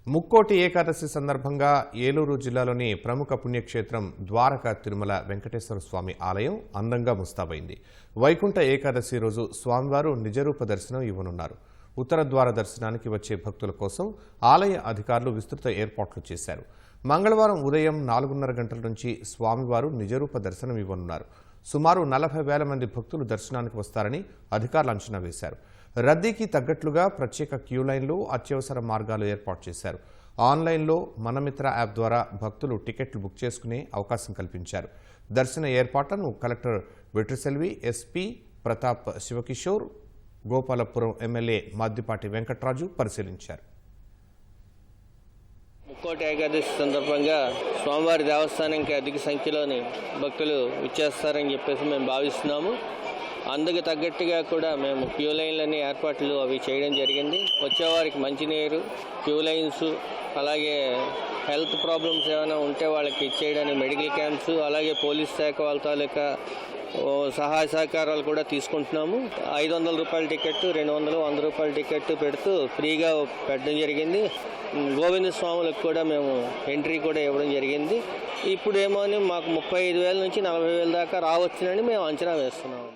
ముక్కోటి ఏకాదశి సందర్భంగా ఏలూరు జిల్లాలోని ప్రముఖ పుణ్యక్షేత్రం ద్వారకా తిరుమల వెంకటేశ్వర స్వామి ఆలయం అందంగా ముస్తాబైంది. వైకుంఠ ఏకాదశి రోజు స్వామివారు నిజరూప దర్శనం ఇవ్వనున్నారు. ఉత్తర ద్వార దర్శనానికి వచ్చే భక్తుల కోసం ఆలయ అధికారులు విస్తృత ఏర్పాట్లు చేశారు. మంగళవారం ఉదయం 4:30 గంటల నుంచి స్వామివారు నిజరూప దర్శనం ఇవ్వనున్నారు. సుమారు 40,000 మంది భక్తులు దర్శనానికి వస్తారని అధికారులు అంచనా వేశారు. రద్దీకి తగ్గట్లుగా ప్రత్యేక క్యూ లైన్లు, అత్యవసర మార్గాలు ఏర్పాటు చేశారు. ఆన్లైన్లో మనమిత్ర యాప్ ద్వారా భక్తులు టికెట్లు బుక్ చేసుకునే అవకాశం కల్పించారు. దర్శన ఏర్పాట్లను collector Vetriselvi, SP Pratap Shiva Kishore, Gopalapuram MLA Maddipati Venkatraju పరిశీలించారు. ముక్కోటి ఏకాదశి సందర్భంగా స్వామివారి దేవస్థానానికి అధిక సంఖ్యలోని భక్తులు విచ్చేస్తారని చెప్పేసి మేము భావిస్తున్నాము. అందుకు తగ్గట్టుగా కూడా మేము క్యూ లైన్లని ఏర్పాట్లు అవి చేయడం జరిగింది. వచ్చేవారికి మంచినీరు, క్యూ లైన్స్, అలాగే హెల్త్ ప్రాబ్లమ్స్ ఏమైనా ఉంటే వాళ్ళకి ఇచ్చేయడానికి మెడికల్ క్యాంప్స్, అలాగే పోలీస్ శాఖ వాళ్ళ తాలూకా సహాయ సహకారాలు కూడా తీసుకుంటున్నాము. 500 రూపాయల టికెట్, 200, 100 రూపాయల టికెట్ పెడుతూ ఫ్రీగా పెట్టడం జరిగింది. గోవింద స్వాములకు కూడా మేము ఎంట్రీ కూడా ఇవ్వడం జరిగింది. ఇప్పుడేమో మాకు 35,000 నుంచి 40,000 దాకా రావచ్చునని మేము అంచనా వేస్తున్నాము.